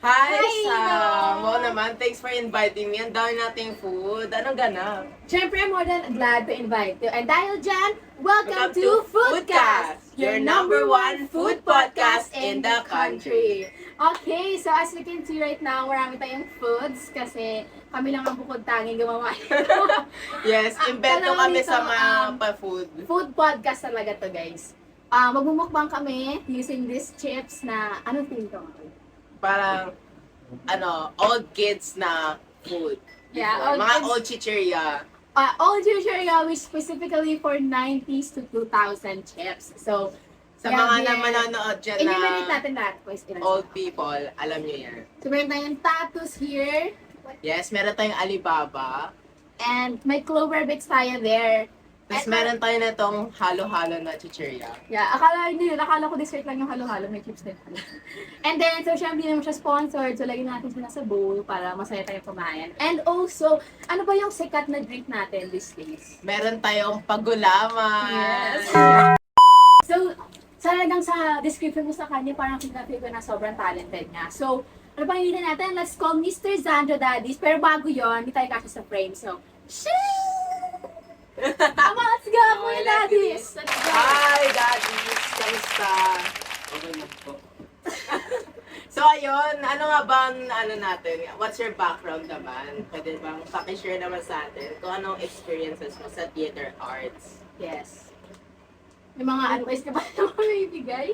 Hi, Hi, Sam! Ino! Oo naman, thanks for inviting me. Ang dami nating food. Anong ganap? Siyempre, more than glad to invite you. And dahil dyan, welcome to Foodcast, your number one food podcast in the country. Okay, so as we can see right now, marami tayong foods kasi kami lang ang bukod tanging gumawa nito. Yes, invento Tawag kami dito, sa mga pa-food. Food podcast talaga to, guys. Magmumukbang kami using these chips na, anong team to? Parang, old kids na food. Yeah, Before. old Mga kids. old chicheria. Old Yushariya, which specifically for 90s to 2000 chips. So, Sa yeah, mga here, na manonood dyan eliminate na natin lahat. Pues, old people, alam nyo yan. So, meron tayong tattoos here. Yes, meron tayong Alibaba. And may clover bits tayo there. Tapos And- meron tayo na itong halo-halo na chicheria. Yeah, akala ko dessert lang yung halo-halo. May chips din pala. And then, so syempre, hindi naman siya sponsored. So, lagyan natin siya sa bowl para masaya tayo kumain. And also, ano ba yung sikat na drink natin these days? Meron tayong pagulaman. Yes. So, talagang sa description mo sa kanya, parang feel ko na sobrang talented niya. So, ano bang hindi natin? Let's call Mr. Zandro Daddies. Pero bago yon, hindi tayo kasi sa frame. So, Come on, let's go, Kuya Daddies! Let's go! Hi, daddies! Kamusta? Okay lang po. So, ayun, ano nga bang, natin, what's your background naman? Pwede bang pakishare naman sa atin kung anong experiences mo sa theater arts? Yes. May mga advice ka ba na may ibigay?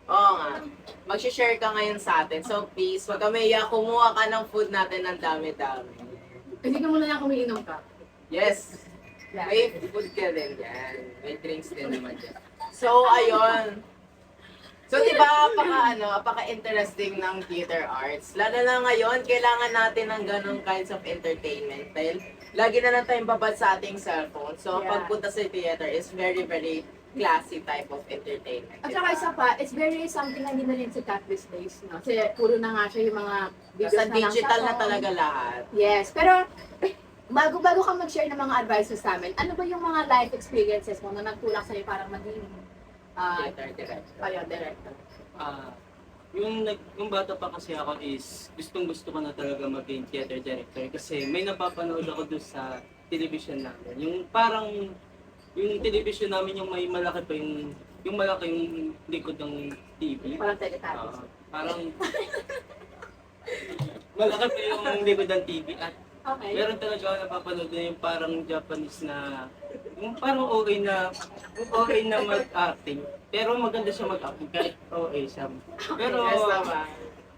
Oo nga. Mag-share ka ngayon sa atin. So, please, wag ka maiyak, kumuha ka ng food natin ng dami-dami. Hindi ka muna lang kumiinom ka. Yes! Yeah. May food ka din yan. May drinks din naman dyan. So, ayun. So, di ba, apaka-interesting ng theater arts. Lalo na ngayon, kailangan natin ng ganong kinds of entertainment. Dahil lagi na lang tayong babad sa ating cellphone. So, Yeah. pagpunta sa theater is very, very classy type of entertainment. At saka isa pa, it's very something na hindi na rin sikat these days. No? Kasi puro na nga siya yung mga videos Sa na lang digital sa na phone. talaga lahat. Yes, pero bago ka mag-share ng mga advices sa amin, ano ba yung mga life experiences mo na nagtulak sa'yo parang maging Theater director. director? Yung bata pa kasi ako is gustong-gusto ko na talaga maging theater director kasi may napapanood ako doon sa television namin. Yung television namin yung may malaki pa yung malaki yung likod ng TV. Parang teletabis. Parang malaki pa yung likod ng TV at Okay. meron talaga ako napapanood na yung parang Japanese na yung parang okay na mag-acting. Pero maganda siya mag-acting kahit okay siya. Pero Yes, tama.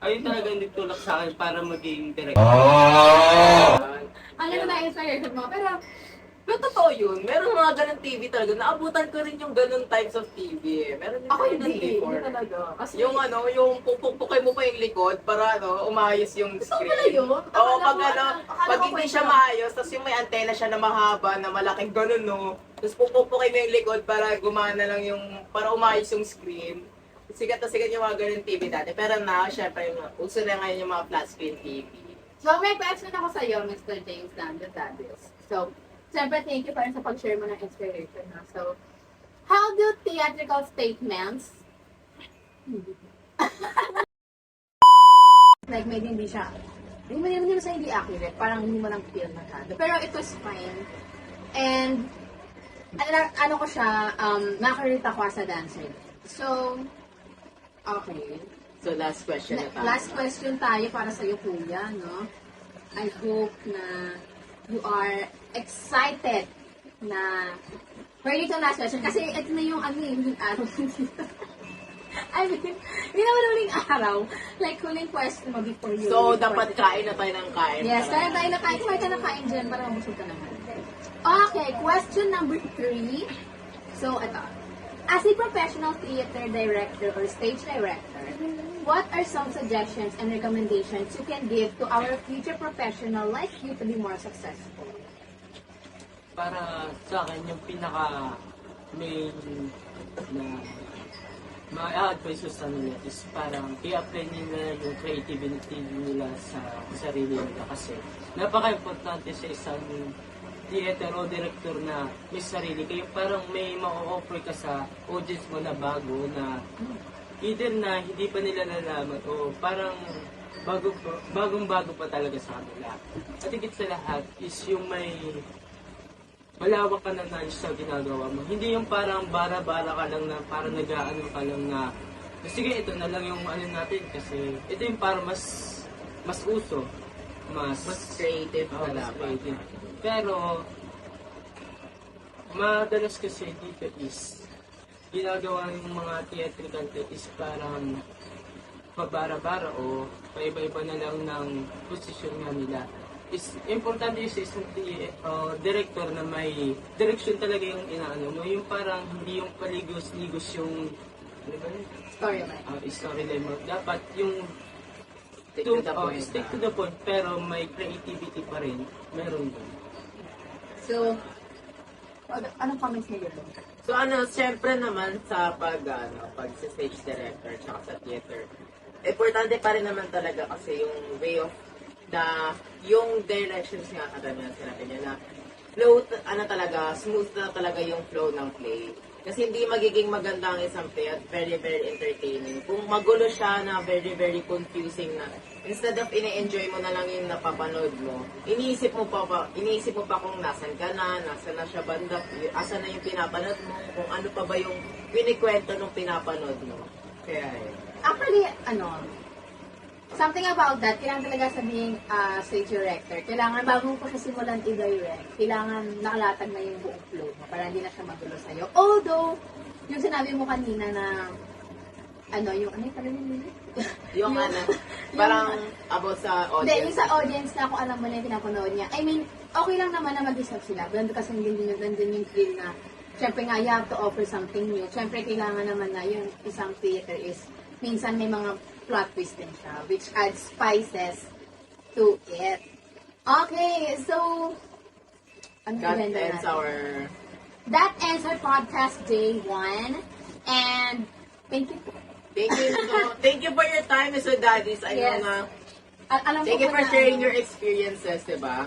ayun talaga yung nagtulak sa akin para maging director. Ang ganda na inspiration mo, pero Pero totoo yun. Meron mga ganun TV talaga. Naabutan ko rin yung ganun types of TV eh. Meron din ako ganun hindi before. talaga. Kasi Yung pupukay mo pa yung likod para umayos yung gusto screen. pala yun. Oo, Akala pag ko hindi kwento. siya maayos, tapos yung may antena siya na mahaba, na malaking ganun, no? Tapos pupukay mo yung likod para gumana lang para umayos yung screen. Sikat na sikat yung mga ganun TV dati. Pero now, syempre, uso na ngayon yung mga flat screen TV. So, may question ako sa iyo, Mr. James Daddies. So, siyempre, thank you pa rin sa pag-share mo ng inspiration. Ha? So, how do theatrical statements like maybe hindi mo sa hindi accurate, parang hindi mo lang feel masyado. Pero it was fine. And, ano ko siya, nakarelate ako as a dancer. So, okay. So, last question na tayo. Last question tayo para sa iyo, Kuya, no? I hope na you are excited na for you to last question. Kasi ito na yung huling araw. I mean, hindi naman huling araw. Like, huling question mo before you. So, dapat kain na tayo ng kain. Yes, kaya tayo na kain. Kumain ka na kain dyan para mabusog ka naman. Okay, question number 3. So, ito. As a professional theater director or stage director, what are some suggestions and recommendations you can give to our future professional like you to be more successful? Para sa akin, yung pinaka main na ma-advise ko sa nila is parang i-apply nila yung creativity nila sa sarili nila kasi napaka-importante sa isang theater o director na may sarili kayo. Parang may ma-offer ka sa audience mo na bago na either na hindi pa nila nalaman o parang bagong-bago pa talaga sa kanila. At higit sa lahat is yung may malawak ka na knowledge sa ginagawa mo. Hindi yung parang bara-bara ka lang na parang nag-aano ka lang na sige, ito na lang yung ano natin kasi ito yung parang mas uso. Mas creative oh, na mas dapat. creative. Pero madalas kasi dito is ginagawa ng mga theatrical is parang pabara-bara o paiba-iba na lang ng posisyon nga nila. Is importante yung isang director na may direction talaga yung inaano mo. Yung parang hindi yung paligos-ligos yung ano ba yun? Storyline mo. Dapat yung Stick to the point. stick to the point pero may creativity pa rin. Meron doon. So, anong comments niyo dito? So syempre naman sa pag sa stage director tsaka sa theater, importante pa rin naman talaga kasi yung way of yung directions nga katulad na sinabi niya na flow, talaga, smooth na talaga yung flow ng play. Kasi hindi magiging maganda ang isang play at very, very entertaining. Kung magulo siya na very, very confusing na instead of ini-enjoy mo na lang yung napapanood mo, iniisip mo pa kung nasan ka na, nasan na siya banda, asan na yung pinapanood mo, kung ano pa ba yung pinikwento ng pinapanood mo. Kaya Actually, something about that, kailangan talaga sabihin stage director. Kailangan, bago mo pa siya simulan i-direct, kailangan nakalatag na yung buong flow mo para hindi na siya magulo sa'yo. Although, yung sinabi mo kanina na, yung parang about sa Hindi, audience. yung sa audience na kung alam mo na yung pinapanood niya. I mean, okay lang naman na mag-isap sila. Nandun kasi nandun yung thrill na, syempre nga, you have to offer something new. Syempre, kailangan naman na yung isang theater is, minsan may mga plot twist din siya, which adds spices to it. Okay, so, That ends our podcast day 1. And, thank you po. Thank you for your time, Mr. Daddies. I Yes. know na. Alam Thank ko you for na, sharing your experiences, diba?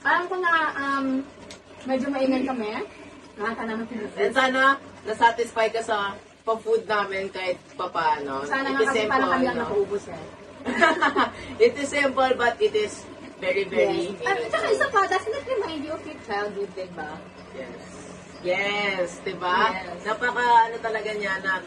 Alam ko na, medyo maingay kami. Nakakanaman ko And sana, nasatisfy ka sa pa-food namin kahit papaano. Sana It nga is kasi parang kami lang no? nakuubos eh. It is simple, but it is very, very Yes. At saka isa pa, doesn't it remind you of your childhood, diba? Yes. Yes, diba? Yes. Talaga niya na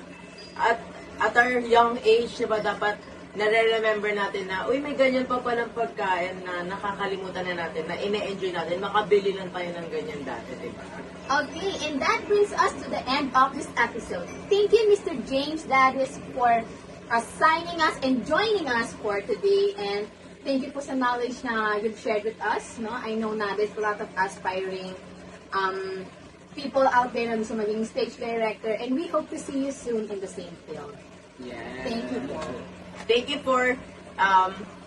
at our young age, diba, dapat nare-remember natin na, uy, may ganyan pa palang pagkain na nakakalimutan na natin, na ine-enjoy natin, makabili lang tayo ng ganyan dati, diba? Okay, and that brings us to the end of this episode. Thank you, Mr. James Dadis, for signing us and joining us for today. And thank you po sa knowledge na you've shared with us. No? I know na there's a lot of aspiring people out there na gusto maging stage director, and we hope to see you soon in the same field. Yes. Thank you po. Thank you for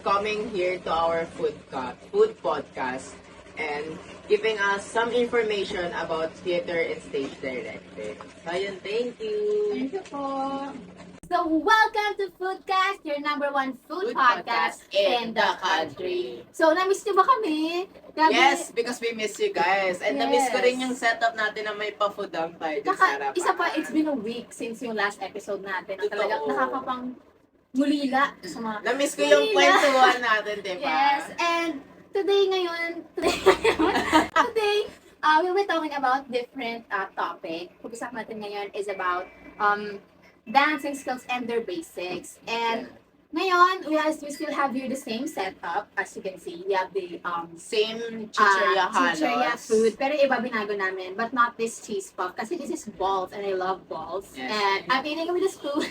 coming here to our food podcast and giving us some information about theater and stage directing. So, ayun, thank you. Thank you po. So, welcome to Foodcast, your #1 food Food podcast in the country. So, na-miss niyo ba kami? Grabe. Yes, because we miss you guys. And na-miss ko Yes. rin yung setup natin na may pa-foodang tayo dun sa harapan. Isa pa, it's been a week since yung last episode natin. Na talaga Totoo. nakakapang mulila sa mga... Na-miss ko yung Mulila. kwentuhan natin, diba? Yes, and today, we'll be talking about different topic. Pag-usapan natin ngayon is about dancing skills and their basics. And ngayon, we still have here the same setup. As you can see, we have the Same chichirya chichirya halos. food. Pero iba binago namin. But not this cheese puff. Kasi this is balls and I love balls. Yes. And I'm eating it with a spoon.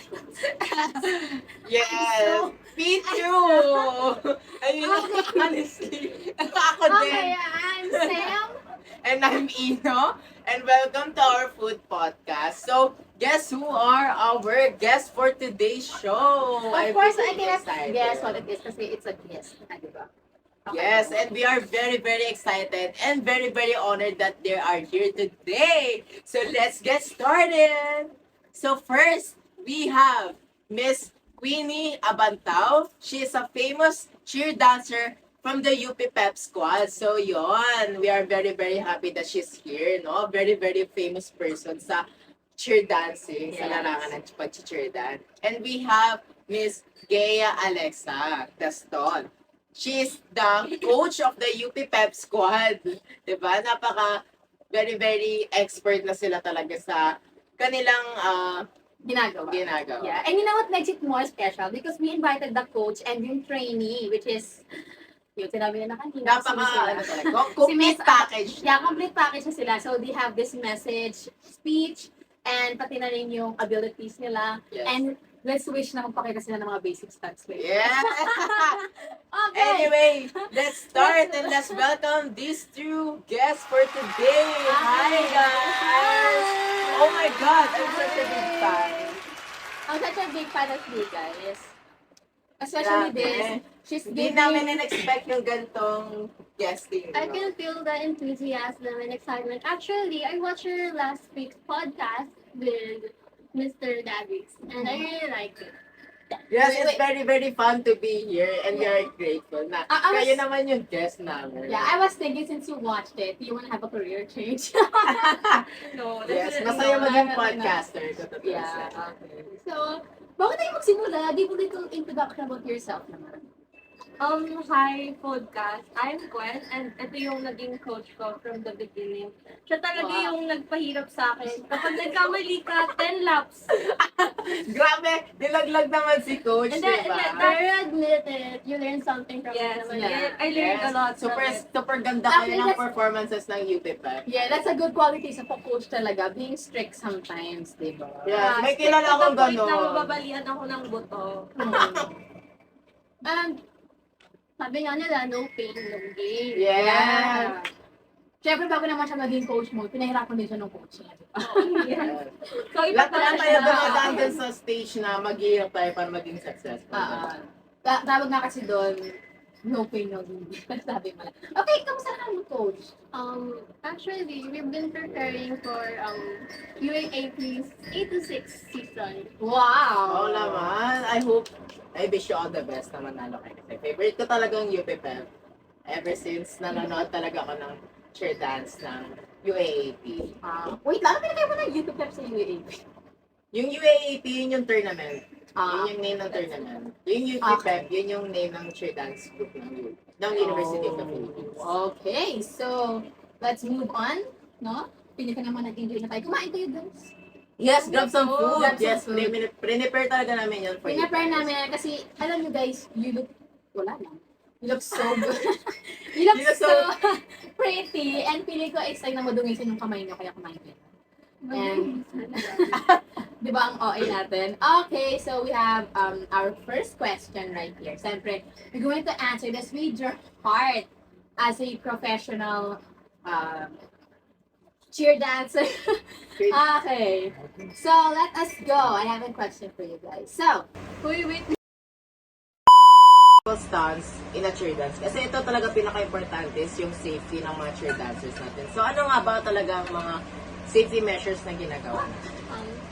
Yes! So- Me too! Ayun, honestly. Ako Okay, din. I'm Sam. And I'm Ino. And welcome to our food podcast. So, guess who are our guests for today's show? Of course, I really cannot excited. guess what it is kasi it's a guess. Diba? Okay. Yes, and we are very, very excited and very, very honored that they are here today. So let's get started. So first, we have Miss Queenie Abantao. She is a famous cheer dancer from the UP Pep Squad. So yon, we are very, very happy that she's here. No, very, very famous person sa cheer dancing, sa Yes. larangan ng pag-cheer dance. And we have Miss Gea Alexa Gaston. She's the coach of the UP Pep Squad. Diba? Very, very expert na sila talaga sa kanilang Ginagawa. ginagawa. Yeah, and you know what makes it more special? Because we invited the coach and yung trainee, which is, yung sinabi na kanina. Napaka, sino sila? ano talaga, complete Miss- package. Yeah, complete package na sila. So they have this message, speech, and pati na rin yung abilities nila. Yes. And let's wish na magpakita sila ng mga basic stats. Yeah! Okay. Anyway, let's start and let's welcome these two guests for today. Hi, guys! Oh my God, I'm such a big fan. I'm such a big fan of you guys. Especially Grabe. this. She's Hindi giving... namin in-expect yung gantong guesting. I no? can feel the enthusiasm and excitement. Actually, I watched your last week's podcast with Mr. Davies, and I really liked it. Yes, it's very, very fun to be here and we are grateful na I was- kayo naman yung guest namin. Yeah, I was thinking since you watched it, you want to have a career change. No, Yes, definitely masaya not. maging no. podcaster. Totoo Yeah, sila. okay. So, bakit tayo magsimula? Give a little introduction about yourself naman. Hi, podcast. I'm Gwen, and ito yung naging coach ko from the beginning. Siya talaga Wow. yung nagpahirap sa akin. Kapag nagkamali ka, 10 laps. Grabe, nilaglag naman si Coach, And di then, ba? better admit it. You learn something from Yes, it. naman. yeah. I learned a lot Super, from it. super ganda Actually, kayo ng that's- performances ng UP Pep. Yeah, that's a good quality sa coach talaga. Being strict sometimes, di ba? Yeah, may Strict kilala to the akong point na gano'n. mababalian ako ng buto. And, Sabi nga nila, no pain, no gain. Yeah. syempre bago naman siya maging coach mo, pinahirapan din siya ng coach niya. di ba? Yeah. So, iba Lahat pala naman tayo siya. dumadaan dun sa stage na maghihirap tayo para maging successful. Tawag nga kasi doon, no pain, no gain. Sabi mo lang. Okay, kamusta ka mo, coach? Actually, we've been preparing for UAAP's 8 to 6 season. Wow! Oo naman. I wish you all the best na manalo kayo. Kasi favorite ko talaga yung UP Pep. Ever since nanonood talaga ako ng cheer dance ng UAAP. Wait lang, ano pinagay mo ng YouTube Pep sa UAAP? Yung UAAP, yun yung tournament. Ah. Yun yung name ng tournament. Yung UP Okay. Pep, yun yung name ng cheer dance group ng University of the Philippines. Okay, so let's move on, no? Pili ka naman nag-enjoy na tayo. Kumain kayo, guys. Yes, grab some food. Grab some Yes, food. prepare talaga namin yun for you. Pinapare namin kasi, alam nyo guys, you look, wala lang. You look so good. you look You look so pretty. And pili ko excited na madungisin yung kamay nyo, kaya kumain kayo. And, di ba ang OA natin? Okay, so we have our first question right here. Siyempre, we're going to answer this with your heart as a professional cheer dancer. Okay, so let us go. I have a question for you guys. So, Wait. Stance in a cheer dance. Kasi ito talaga pinaka-importante is yung safety ng mga cheer dancers natin. So ano nga ba talaga ang mga safety measures na ginagawa?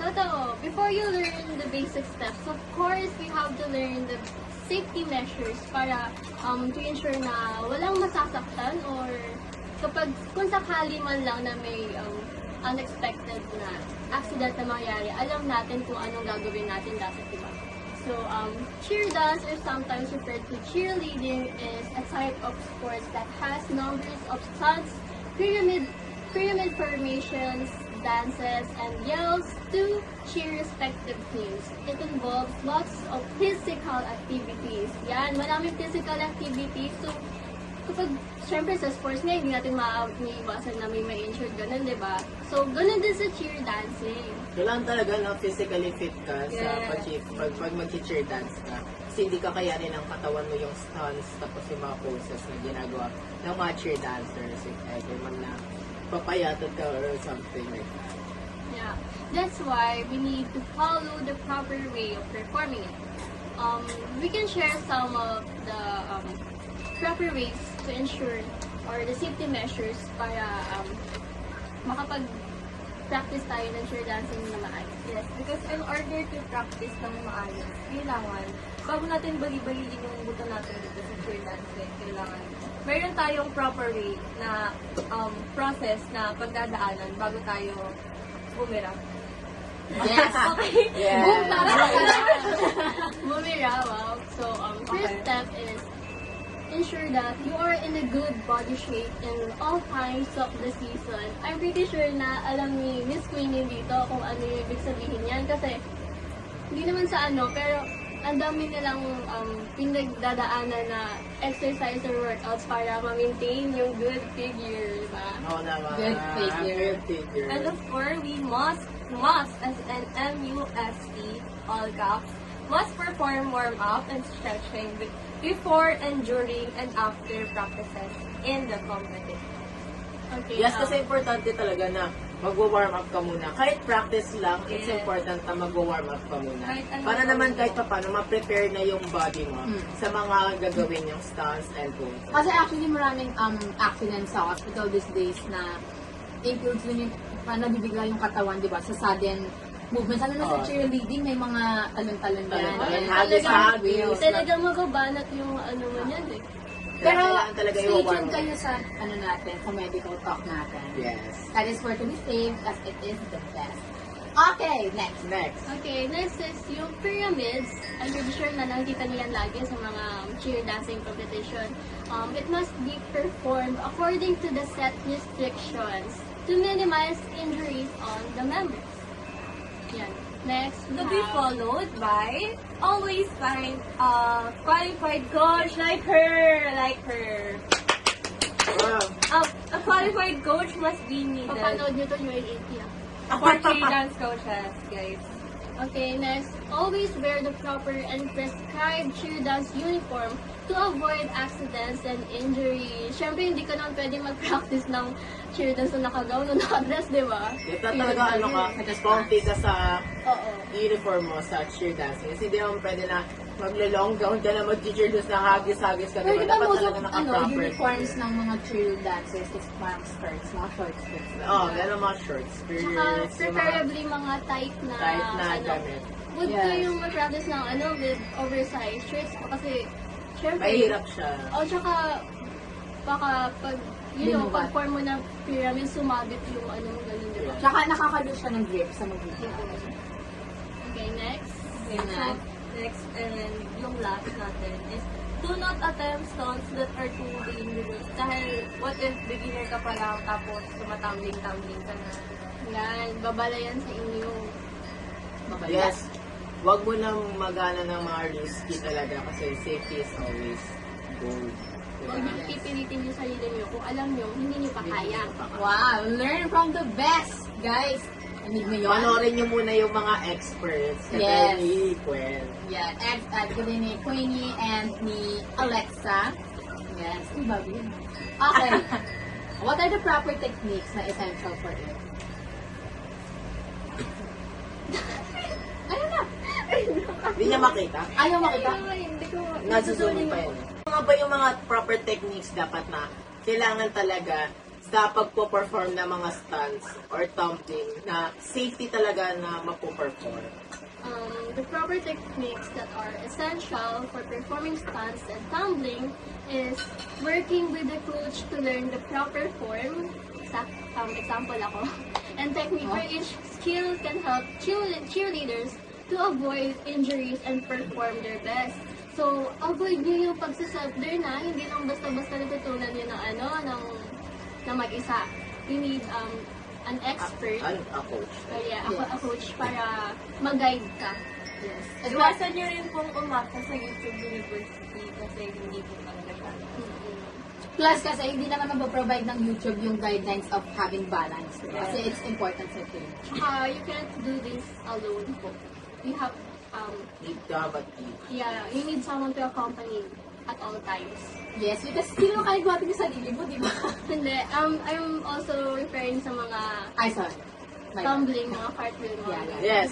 Totoo. Before you learn the basic steps, of course, you have to learn the safety measures para to ensure na walang masasaktan or kung sakali man lang na may unexpected na accident na mangyari, alam natin kung anong gagawin natin dapat, diba? So, cheer dance, or sometimes referred to cheerleading, is a type of sports that has numbers of stunts, pyramid formations, dances, and yells to cheer respective teams. It involves lots of physical activities. Yan, maraming physical activities. So, kapag, syempre sa sports nga, hindi natin maiiwasan na may injured, ganun, di ba? So, ganun din sa cheer dancing. Kailangan talaga na physically fit ka sa Yes. pag mag-cheer dance ka. Kasi hindi ka kayanin ng katawan mo yung stunts tapos yung mga poses na ginagawa ng mga cheer dancers. If ever man na papayatod ka or something like that. Yeah, that's why we need to follow the proper way of performing it. We can share some of the proper ways to ensure or the safety measures para makapag-practice tayo ng cheer dancing na maayos. Yes, because in order to practice ng maayos, kailangan, bago natin bali-baliin yung buto natin dito sa cheer dancing, kailangan, meron tayong proper way na process na pagdadaanan bago tayo bumira. Yes. Yes. Boom, tama ka. Bumirawaw. So, first step is ensure that you are in a good body shape in all times of the season. I'm pretty sure na alam ni Miss Queenie dito kung ano yung ibig sabihin yan. Kasi, hindi naman sa ano, pero ang dami nilang pinagdadaanan na exercise or workouts para ma-maintain yung good figure, diba? Oo naman. Good figure. Good figure. And of course, we must, as an MUST, all caps, must perform warm-up and stretching before and during and after practices in the competition. Okay, Yes, kasi importante talaga na mag-warm up ka muna. Kahit practice lang, it's Yes. important na mag-warm up ka muna. Kahit ano Para gawin naman mo. kahit paano, ma-prepare na yung body mo sa mga gagawin yung stunts and poses. Kasi actually maraming accidents sa hospital these days na includes din yung nabibigla yung katawan, di ba? Sa sudden movements. Ano na sa Oo. cheerleading, may mga talon-talon yan. Talon-talon, and hagis-hagis. Talagang magabanat yung ano mo yan eh. Pero Kailangan talaga stay i-warm tuned up. kayo sa ano natin, sa medical talk natin. Yes. That is for to be safe as it is the best. Okay, next. Next. Okay, next is yung pyramids. I'm pretty sure na nakikita niyo yan lagi sa mga cheer dancing competition. It must be performed according to the set restrictions to minimize injuries on the members. Yan. Next, To be followed by, always find a qualified coach like her. Wow. A qualified coach must be needed Papanood nyo to UAAP ah. for cheer dance coaches, guys. Okay, next, always wear the proper and prescribed cheer dance uniform to avoid accidents and injuries. Siyempre, hindi ka naman pwede mag-practice ng cheer dance na nakagown o nakadress, di ba? Ito talaga ano ka, comfy ka sa Oo. uniform mo sa cheer dancing. Kasi di naman pwede na maglo-long gown ka na mag-cheer dance na hagis-hagis ka. Pero di ba Dapat most of talaga naka-proper. uniforms ng mga cheer dancers is parang skirts, mga short skirts. Oo, gano'n mga shorts. Tsaka, Skirts, yung mga preferably mga tight na, tight na ano, gamit. Good Yes. to yung mag-practice ng ano, with oversized shirts. Kasi, syempre, Mahirap siya. O, tsaka, baka pag, you know, Binubat. pag form mo ng pyramid, sumabit yung ano mo, ganun, di ba? Tsaka nakaka-lose siya ng grip sa mag-video. Okay, next. Okay, so, next, and yung last natin is, do not attempt stunts that are too dangerous. Dahil, what if beginner ka pa lang, tapos tumatambling-tambling ka na. Yan, babala yan sa inyo. Yes. Huwag mo nang magana ng mga risky talaga kasi safety is always gold. Huwag niyo pipilitin yung sarili niyo kung alam niyo, hindi niyo pa kaya. Wow, learn from the best, guys. Anig mo yun? Panoorin niyo muna yung mga experts. Yes. Ni Gwen. Yeah, and good ni Queenie and ni Alexa. Yes, iba yun. Okay. What are the proper techniques na essential for it? Ano na? Hindi niya makita. Ayaw makita? Hindi ko. Nasusunin pa yun. Ano ba yung mga proper techniques dapat na kailangan talaga sa pagpo-perform ng mga stunts or tumbling na safety talaga na mapo-perform? The proper techniques that are essential for performing stunts and tumbling is working with the coach to learn the proper form. Example ako. And technique where each skill can help cheerleaders to avoid injuries and perform their best. So, avoid nyo yung pagsaself-learn na, hindi lang basta-basta natutunan nyo ng ano, ng mag-isa. You need an expert. A coach. Yeah, a coach para mag-guide ka. Yes. Iwasan nyo rin pong umasa sa YouTube University kasi hindi po talaga siya. Plus kasi hindi naman mag-provide ng YouTube yung guidelines of having balance. Kasi it's important sa team. You can't do this alone po. You have, Need to have a team. yeah, you need someone to accompany at all times. Yes, because sino kaya gawa yung sarili mo, di ba? Hindi, I'm also referring sa mga Ay, sorry. My bad. tumbling, mga cartwheel, mga Yeah, ganun. Yes.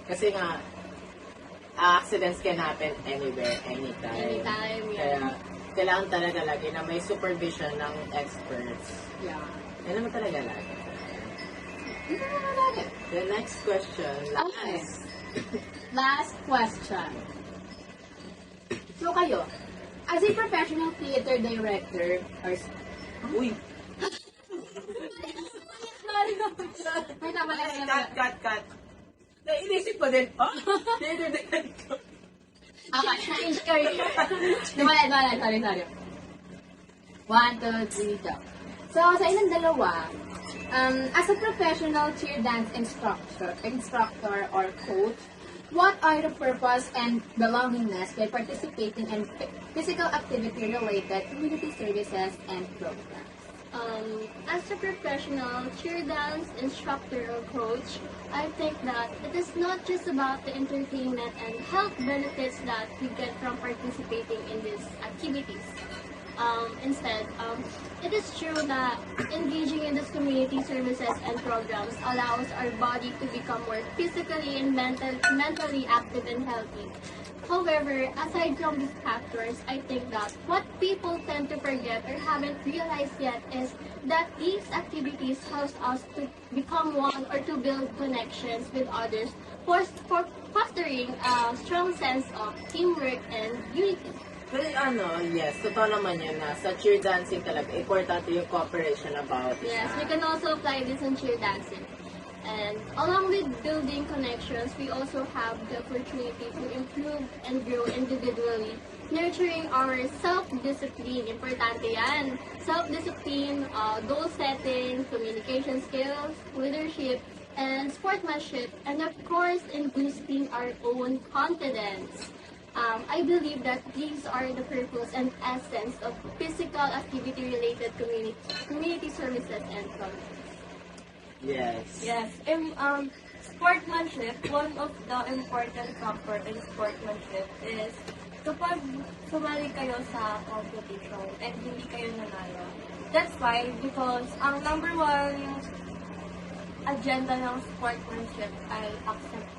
Kasi nga, accidents can happen anywhere, anytime. Anytime, yeah. Kaya, kailangan talaga lagi na may supervision ng experts. Yeah. Yan naman talaga lagi. Hindi naman lagi. The next question. Okay. Last question. So kayo, as a professional theater director, or... Uy! May tama na Cut, cut, cut. Nainisip ko din, dinidikit ko. Okay, change career. Wala, sorry. 1, 2, 3, go. So, sa ilang dalawa, as a professional cheer dance instructor or coach, what are the purpose and belongingness by participating in physical activity-related community services and programs? As a professional cheer dance instructor or coach, I think that it is not just about the entertainment and health benefits that we get from participating in these activities. Instead, it is true that engaging in these community services and programs allows our body to become more physically and mentally active and healthy. However, aside from these factors, I think that what people tend to forget or haven't realized yet is that these activities help us to become one or to build connections with others, fostering a strong sense of teamwork and unity. Pero yes, totoo naman yun na sa cheer dancing talaga, importante yung cooperation about it. Yes, we can also apply this in cheer dancing. And along with building connections, we also have the opportunity to improve and grow individually, nurturing our self-discipline. Importante yan. Self-discipline, goal setting, communication skills, leadership, and sportsmanship, and of course, in boosting our own confidence. I believe that these are the purpose and essence of physical activity-related community services and programs. Yes. Yes. In sportsmanship, one of the important factor in sportsmanship is kapag sumali kayo sa competition and hindi kayo nanalo. That's why, because ang number one agenda ng sportsmanship ay acceptance.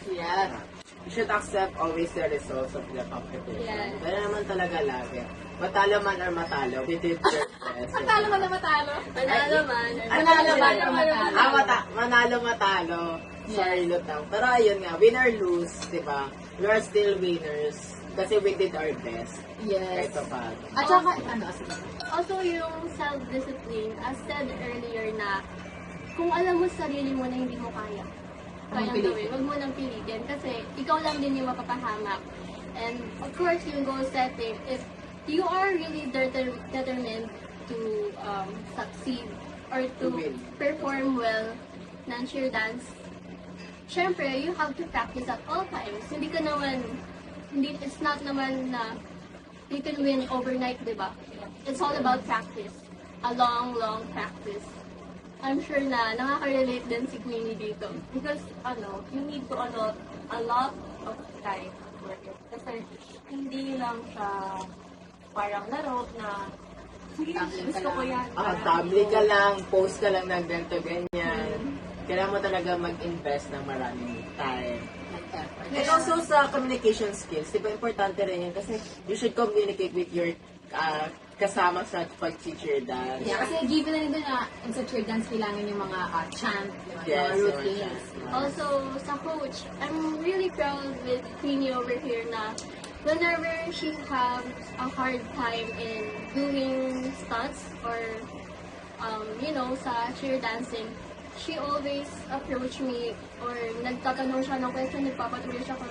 Yeah. You should accept always the results of the competition. Yes. Pero naman talaga lagi. Matalo man or matalo, we did our best. Matalo man na matalo. Manalo man. Manalo man or matalo. Manalo-matalo. Sorry, lutang. Pero ayun nga, win or lose, di ba? We are still winners. Kasi we did our best. Yes. Kahit pa paano. At saka, sige. Also, yung self-discipline, as said earlier na kung alam mo sa sarili mo na hindi mo kaya, kayang gawin, huwag mo nang pilitin kasi ikaw lang din yung mapapahamak. And of course, yung goal setting, if you are really determined to succeed or to win. perform well ng cheer dance, syempre, you have to practice at all times. It's not naman na you can win overnight, di ba? It's all about practice. A long, long practice. I'm sure na nakaka-relate din si Queenie dito. Because, you need to allot a lot of time for it. Kasi, hindi lang siya parang laro na, sige, gusto ko yan. Tabli ka lang, post ka lang ng ganito, ganyan. Kailangan mo talaga mag-invest ng maraming time. And also sa communication skills, di ba importante rin yan? Kasi you should communicate with your kasama sa pag-cheer dance. Yeah, kasi given na rin doon na sa cheer dance, kailangan yung mga chant, Yes, routines. Also, sa coach, I'm really proud with Queenie over here na whenever she has a hard time in doing stunts or, sa cheer dancing, she always approach me or nagtatanong siya ng question, nagpapatuloy siya ko,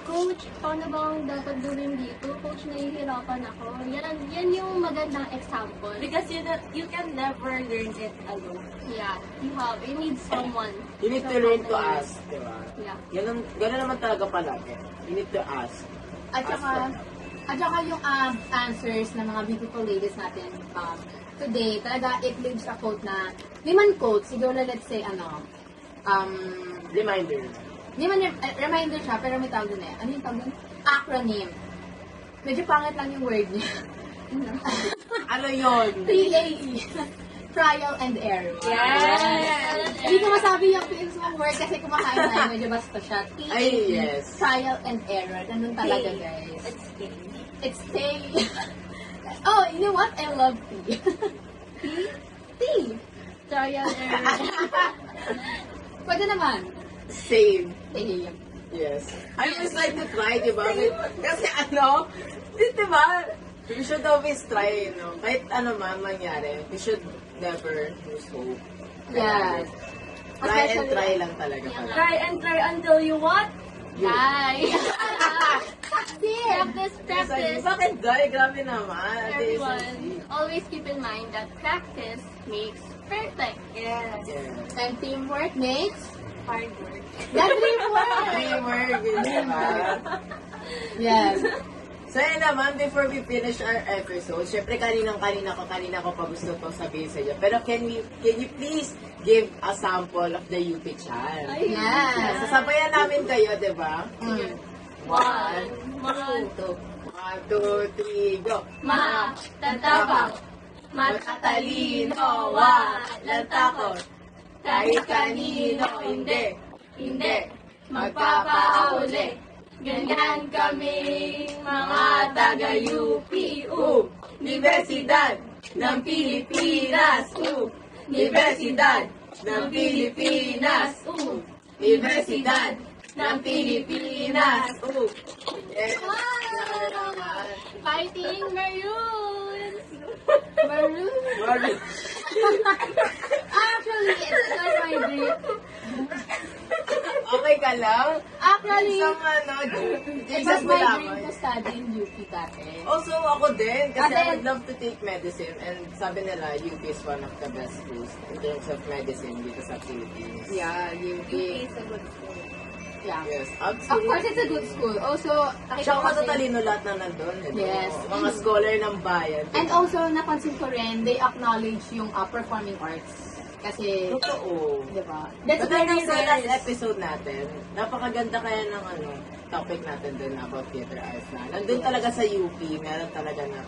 Coach, paano bang dapat gawin dito? Coach, nahihirapan ako. Yan yung magandang example. Because you can never learn it alone. Yeah, you need someone. You need to learn to ask, di ba? Yeah. Ganun naman talaga palagi. You need to ask. At saka yung answers ng mga beautiful ladies natin today, talaga it leaves a quote na, di man quote, siguro let's say, Reminder. di man reminder siya, pero may tawag doon eh. Ano yung tawag doon? Acronym. Medyo pangit lang yung word niya. Ano yun? TAE. Trial and error. Yes! Hindi ko masabi yung mismong word kasi kumakain tayo, medyo basta siya. TAE. Ay, yes. Trial and error. Ganun talaga, guys. It's game. It's tea. Oh, you know what? I love tea. Tea? Tea. Trial and error. Pwede naman. Same. Tea. Yes. I always like to try, di ba? Kasi di ba? We should always try, Kahit ano man mangyari, we should never lose hope. Yes. Try and Especially- try lang talaga. Try and try until you what? Guys! Practice! Practice! Bakit, Day? Grabe naman. Everyone, always keep in mind that practice makes perfect. Yes. Yeah. And teamwork makes Hard work. the dream work! Teamwork, yun ba? Yes. So yun naman, before we finish our episode, syempre kanina ko pa gusto itong sabihin sa inyo. Pero can you please give a sample of the UP chant? Yes. Sasabayan namin kayo, di ba? Mm. 1, 1, 2, 3, go! Matatabang, Matatalino, walang takot. Kahit kanino, hindi magpapauli. Ganyan kami, Mga taga-UP, Universidad ng Pilipinas, Universidad ng Pilipinas, Universidad ng Pilipinas, Yes. Fighting Maroons! Maroon. Actually, it's because my dream. Okay ka lang? Actually, Isang it Jesus was my dream Bulacan. to study in UP dati. Also, ako din. Kasi I Kasi- would love to take medicine. And sabi nila, UP is one of the best schools in terms of medicine dito sa Philippines. Yeah, UP. It's a good school. Yeah. Yes, Of absolutely. course, it's a good school. Also, nakita Tsaka ko kasi... matatalino lahat na nandun. Yes. Mga scholar ng bayan. And also, napansin ko rin, they acknowledge yung performing arts. Kasi, Totoo. di ba? That's But then very sa last rare. episode natin, napakaganda kaya ng topic natin dun about theater arts na. Nandun talaga sa UP, meron talaga na,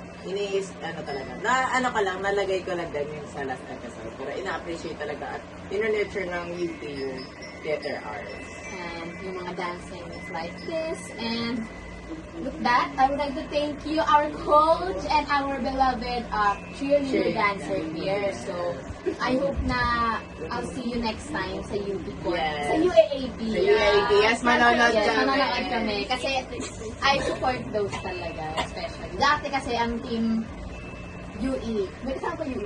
nalagay ko lang din yung sa last episode. Pero ina-appreciate talaga at ina-nurture ng UP yung theater arts. And yung mga dancing is like this. And with that, I would like to thank you, our coach and our beloved cheerleader dancer here. So, I hope na I'll see you next time sa UP court. Yes. Sa UAAP. Sa UAAP, yes, manonood Yes, kami. manonood kami. Kasi I support those talaga, especially. Dati kasi ang team UE. May kasama pa UE.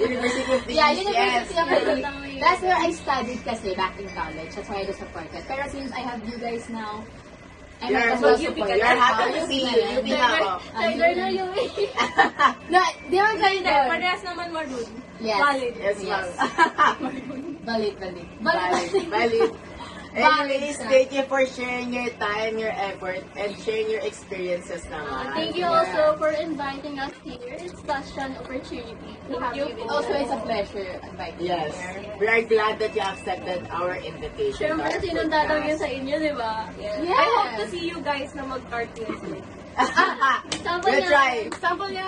University of the Yeah, East, University of yes. the That's where I studied kasi back in college. That's why I was supported. Pero since I have you guys now, I might You're, as well UP support. ka na. You're happy to see you. UP na ako. Tiger na yung No, they were very Hindi, good. parehas naman maroon. Yes. Valid. Yes, ma'am. Valid. Valid. Anyways, Valid. thank you for sharing your time, your effort, and sharing your experiences naman. Thank you also for inviting us here. It's such an opportunity to have you with Also, us. it's a pleasure inviting Yes. you here. We are glad that you accepted our invitation. Siyempre, to our sinong podcast. tatawagin sa inyo, di ba? Yes. Yes. I hope to see you guys na mag-cartoons with. Sample We'll niya. try. Sample niya.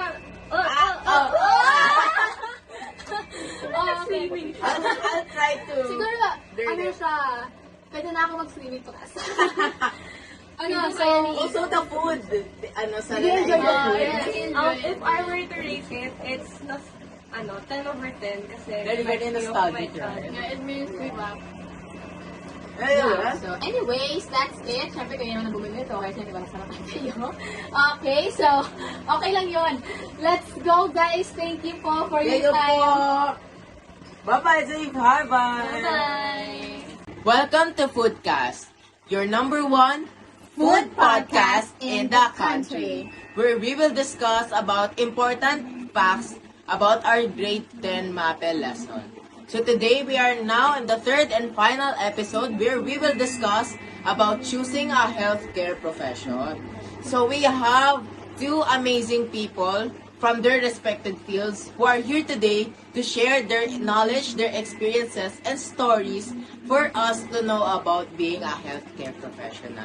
Okay. I'll try to. Siguro, Learn ano it. siya, pwede na ako mag-swimming class. So, Also the food. Sa Nag-enjoy the food. If I were to rate it, it's not, 10 over 10 kasi Very, very reminds me of nostalgic, my right? childhood. Yeah, it means we back. Ayun. So, anyways, that's it. Siyempre, kayo naman ang bumili ito. Kaya siyempre, baka sarapan kayo. Okay, so, okay lang yun. Let's go, guys. Thank you po for Thank your you po. time. Bye-bye, safe harbor. Bye! Welcome to Foodcast, your number one food podcast in the country, where we will discuss about important facts about our grade 10 MAPE lesson. So today we are now in the third and final episode where we will discuss about choosing a healthcare profession. So we have two amazing people from their respected fields who are here today to share their knowledge, their experiences, and stories for us to know about being a healthcare professional.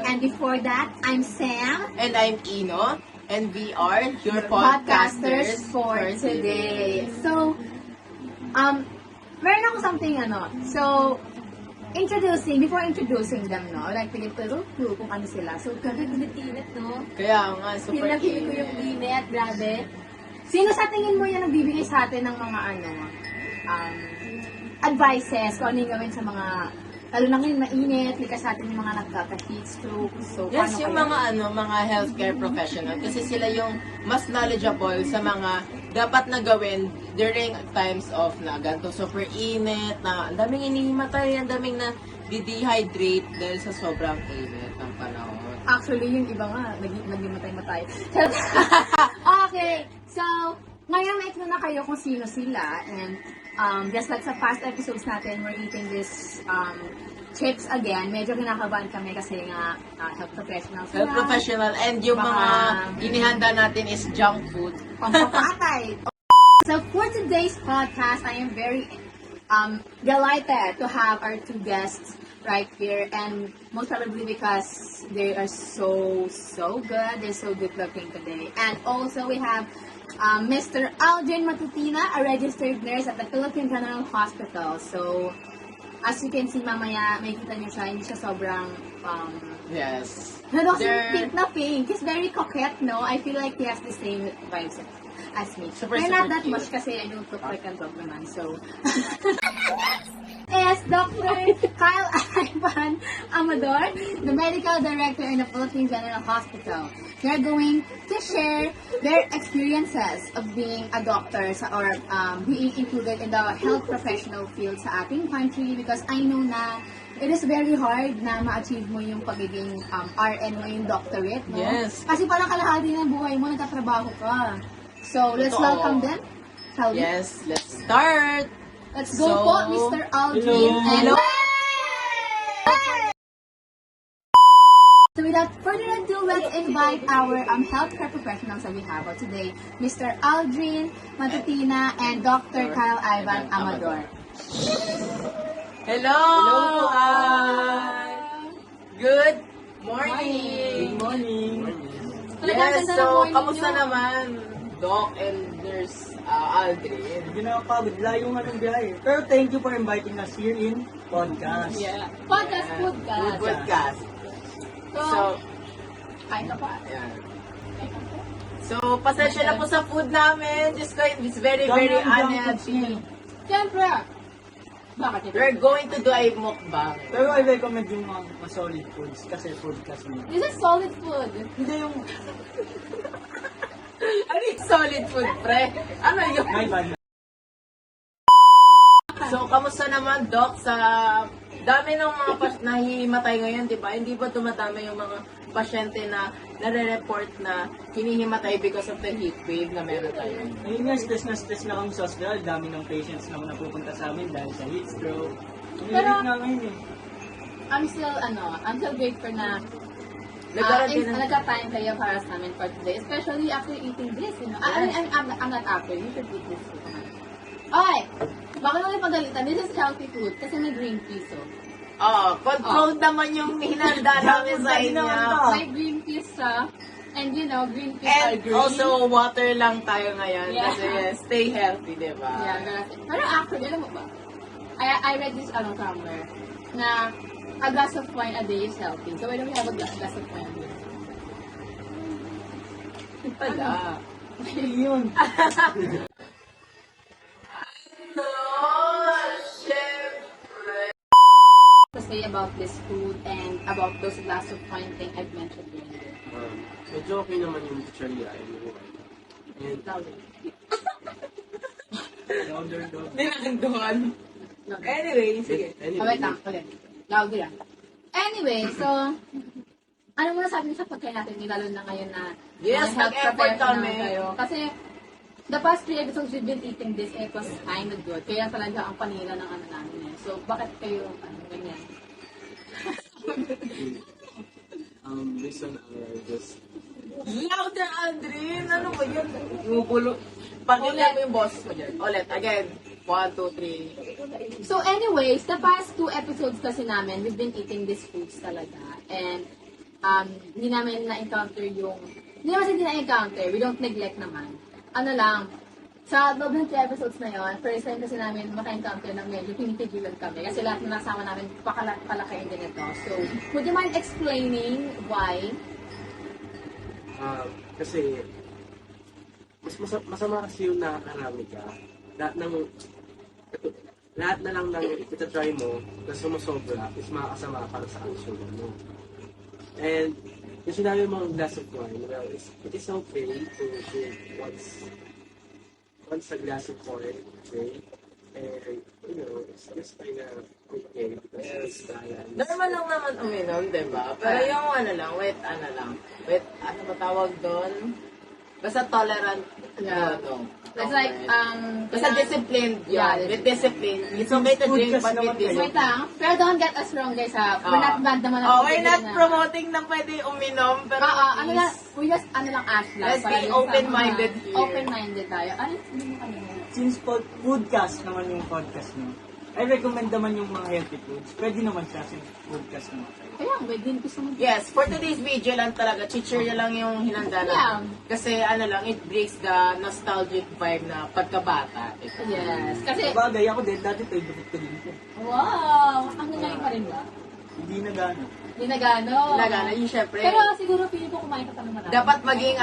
And before that, I'm Sam. And I'm Ino, and we are your podcasters for today. So, meron ako something So, before introducing them, no, I'd like to give a little clue kung ano sila. So, init-init, no? Kaya nga, super Pinapili ko yung init, grabe. Sino sa tingin mo yung nagbibigay sa atin ng mga advices kung ano yung gawin sa mga, lalo na ngayon mainit, likas sa atin yung mga nagkaka-heat stroke. So, Yes, paano yung kaya? mga healthcare professional kasi sila yung mas knowledgeable sa mga dapat na gawin during times of na ganito super init, na ang daming inihimatay, ang daming na dehydrate dahil sa sobrang init ng panahon. Actually, yung iba nga, naghimatay-matay. Okay, so, ngayon may na kayo kung sino sila. And just like sa past episodes natin, we're eating this chips again. Medyo kinakabahan kami kasi nga health professionals. Health professional, and yung mga inihanda natin is junk food. Pampapatay. So for today's podcast, I am very delighted to have our two guests right here, and most probably because they are so good. They're so good looking today. And also we have Mr. Aldrin Matutina, a registered nurse at the Philippine General Hospital. So as you can see mamaya, makikita niyo siya, hindi siya sobrang Yes. no, They're- pink na pink. He's very coquette, no? I feel like he has the same vibes as me. Super, They're super not that cute. much kasi I don't look like a dog naman, so... Yes, Dr. Kyle Ivan Amador, the Medical Director in the Philippine General Hospital. They're going to share their experiences of being a doctor or being included in the health professional field sa ating country, because I know na it is very hard na ma-achieve mo yung pagiging RN o yung doctorate, no? Yes. Kasi parang kalahati ng buhay mo, nagtatrabaho ka. So, let's Totoo. welcome them. Shall we? Yes, let's start! Let's go So, po, Mr. Aldrin. hello. And so without further ado, let's invite our healthcare professionals that we have today, Mr. Aldrin Matutina and Dr. Kyle Ivan Amador. Hello! Hi! Good morning! Good morning. Yes, so, kamusta naman, Doc and Nurse Aldrin? Hindi na nakapagod. Layong anong biyahe. Pero thank you for inviting us here in podcast. Yeah. Podcast, Food podcast. podcast. So, Kain ka pa. ayan. So, pasensya na po sa food namin. Just ko, it's very, very unhealthy. Siyempre. Bakit ito? We're going to do a mukbang. Pero I recommend yung mga solid foods kasi podcast mo. This is solid food. Hindi yung Ano yung solid food, pre? Ano yung... my bad. So, kamusta naman, Doc, sa dami ng mga nahihimatay ngayon, di ba? Hindi ba dumadami yung mga pasyente na nare-report na hinihimatay because of the heat wave na meron tayo? Ayun nga, stress na kami sa hospital. Dami ng patients na napupunta sa amin dahil sa heat stroke. Pero- Nga ngayon eh. I'm still grateful na Nagkaroon din ng... nagka-time kayo para sa amin for today, especially after eating this, you know. I'm not after, you should eat this food. Okay, bakit naman pagalitan? This is healthy food kasi may green peas, so. Controlled naman yung hinanda namin sa inyo. May green peas siya, and you know, green peas are And green. also, water lang tayo ngayon Yeah. kasi stay healthy, di ba? Yeah, grabe. Pero actually, alam mo ba? I read this somewhere, na a glass of wine a day is healthy. So why don't we have a glass of wine a day? Pala. Yun. No, syempre. To say about this food and about those glass of wine thing I've mentioned earlier. Medyo okay naman yung chariya. And Louder. Dinagduhan. Anyway, sige. Oh, wait lang, ulit. Louder lang. Anyway, so, ano muna sabi niyo sa pagkain natin, lalo na ngayon na Yes, mga health nag-effort professional kami. kayo. Kasi, the past 3 episodes we've been eating this, it was kind of good. Kaya talaga ang panila ng ano namin eh. So, bakit kayo, ganyan? this one just Louder, Aldrin! Ano ba yun? Umupulo. Pakinggan mo yung boss mo dyan. Ulit, again. 1, 2, 3. So anyways, the past 2 episodes kasi namin, we've been eating these foods talaga. And hindi namin na-encounter yung... Hindi naman hindi na-encounter. We don't neglect naman. Ano lang, sa loob ng 2 episodes na yon, first time kasi namin maka-encounter ng medyo pinitigilan kami. Kasi lahat na nasama namin, palakayin din ito. So, would you mind explaining why? kasi masama kasi yung nakakarami ka. Lahat na lang ng itatry mo na sumusobra is makakasama para sa kalusugan mo. And yung sinabi mong glass of wine, well, it is okay to drink once once a glass of wine a day. And, you know, it's just kind of okay because it's balance. Normal lang naman uminom, di ba? Pero yung ano lang, wait, ano ba tawag doon? Basta tolerant, Yeah. no. It's like, Basta disciplined yun. Yeah, With discipline. It's okay to drink, but with wait discipline. lang. Pero don't get us wrong, guys, ha? We're not bad naman. Oh, we're not promoting na pwede uminom, pero Ano lang, we just, ask lang. Let's para be dun sa open-minded mga here. Open-minded tayo. Ano, hindi mo kanina? Since foodcast naman yung podcast nyo, I recommend naman yung mga healthy foods. Pwede naman siya since foodcast naman. Kaya, pwede gusto mo. yes, for today's video lang talaga, chichirya lang yung hinanda Yeah. natin. Kasi ano lang, it breaks the nostalgic vibe na pagkabata. Yes. Kasi, Sabagay ako din, dati favorite ko din ito. wow! Ang nangyay pa rin ba? Hindi na gano'n. Hindi na gano. Nagana, yung syempre, Pero siguro, feeling ko kumain ka pa naman. dapat maging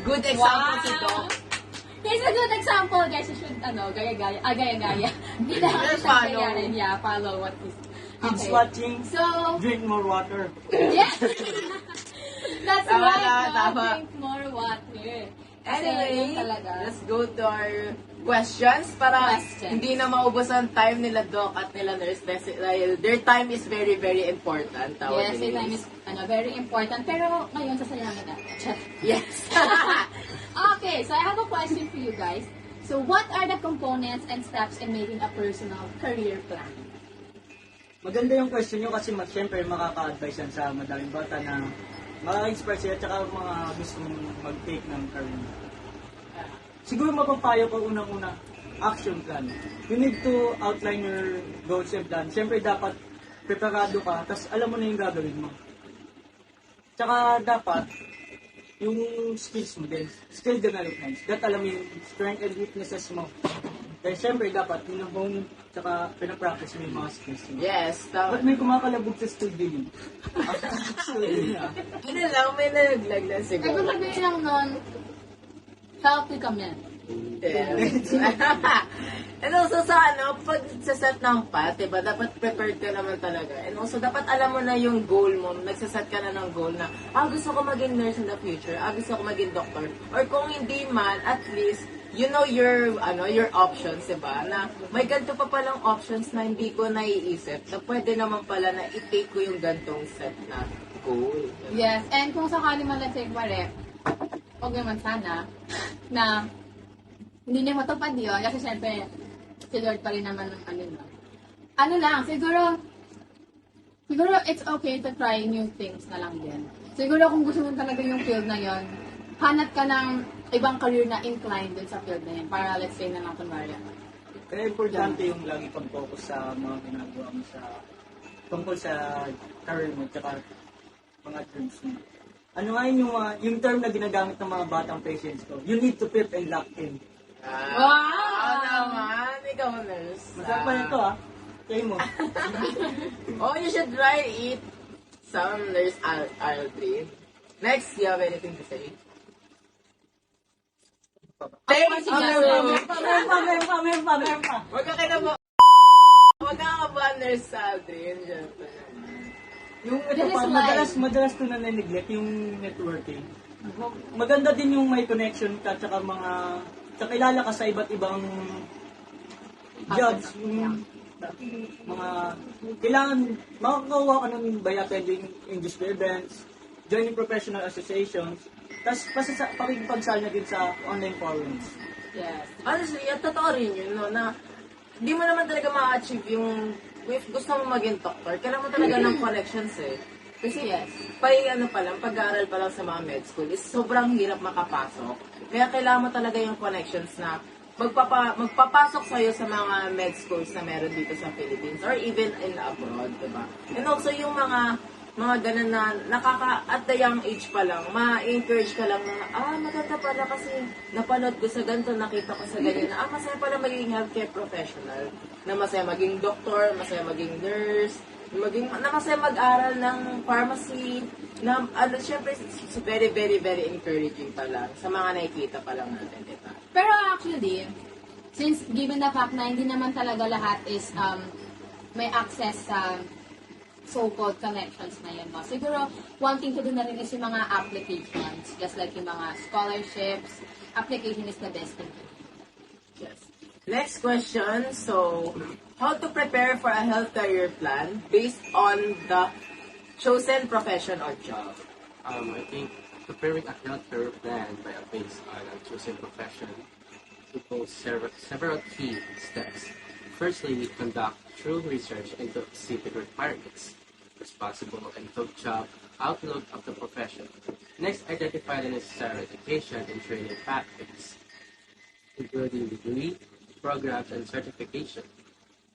good example si Doc. Here's a good example, guys. You should, gaya-gaya. Gaya-gaya. Hindi na ako siya Follow. kaya yeah, follow what is. Kids watching, So, drink more water. yes! That's Tama right. na, no? tama. Drink more water. Kasi Anyway, yun talaga. let's go to our questions para Questions. hindi na maubos ang time nila Doc at nila Nurse Bessie dahil their time is very, very important. Yes, your time is very important. Pero ngayon, sasayangin natin. Check. Yes. Okay, so I have a question for you guys. So, what are the components and steps in making a personal career plan? Maganda yung question nyo kasi syempre makaka-advise yan sa madaming bata na makaka-inspire sila at mga gusto mag-take ng career. Siguro mapapayo ko unang-una, action plan. You need to outline your goals and plan. Syempre dapat preparado ka, tapos alam mo na yung gagawin mo. Tsaka dapat, yung skills mo din, skill development. That alam mo yung strength and weaknesses mo. Dahil syempre dapat, minabone, tsaka pinapractice mo yung mga skills mo. Yes. Ba't may kumakalabog sa studio niyo? Studio niya. Ano lang, may nalaglag lang Ay, siguro. kung sabihin lang nun, healthy kami. Yes. And also sa pag set ng path, diba, dapat prepared ka naman talaga. And also, dapat alam mo na yung goal mo. Nagsaset ka na ng goal na, gusto ko maging nurse in the future. Gusto ko maging doctor. Or kung hindi man, at least, you know your options, diba? Na may ganito pa palang options na hindi ko naiisip. Na pwede naman pala na i-take ko yung gantong set na goal. Yes, and kung sakali man let's say, pare, huwag naman sana, na hindi niya matupad yun, kasi syempre, si Lord pa rin naman ng ano lang, siguro it's okay to try new things na lang din. Siguro kung gusto mo talaga yung field na yon, hanap ka ng ibang career na inclined dun sa field na yun. Para let's say na lang kunwari. Kaya importante yung lagi pag-focus sa mga ginagawa mo tungkol sa career mo, tsaka mga dreams mo. Ano nga yun yung term na ginagamit ng mga batang patients ko? You need to prep and lock in. Wow! Naman! Ikaw, nurse. Masarap pa nito Kayo mo. Oh, you should try eat some nurse RL3. Next, you have anything to say? Thank you! Meron pa. Huwag ka kinaba... Huwag ka kaba nurse Aldrin. Yung ito This pa, is madalas ko na neglect yung networking. Maganda din yung may connection ka, tsaka kilala ka sa iba't ibang jobs, yung mga, kailangan, makakawa ka ng by attending industry events, joining professional associations, tapos pakikipagsal na din sa online forums. Yes. Honestly, totoo rin yun, no, na di mo naman talaga ma-achieve yung if gusto mo maging doctor, kailangan mo talaga ng connections Kasi Yes. pag-aaral pa lang sa mga med school is sobrang hirap makapasok. Kaya kailangan mo talaga yung connections na magpapasok sa'yo sa mga med schools na meron dito sa Philippines or even in abroad, diba? And also yung mga ganun na at the young age pa lang, ma-encourage ka lang na, maganda pala kasi napanood ko sa ganito, nakita ko sa ganyan, na masaya pala maging healthcare professional, na masaya maging doktor, masaya maging nurse, na masaya mag-aral ng pharmacy, na syempre, it's very, very, very encouraging pa lang sa mga nakikita pa lang natin, diba? Pero actually, since given the fact na hindi naman talaga lahat is may access so-called connections na yun, no? Siguro, wanting to do na rin is yung mga applications, just like yung mga scholarships, application is the best thing. Yes. Next question. So, how to prepare for a health career plan based on the chosen profession or job? I think preparing a health care plan based on a chosen profession involves several key steps. Firstly, we conduct true research into specific requirements, responsible and good job outlook of the profession. Next, identify the necessary education and training pathways, including degree, programs, and certification.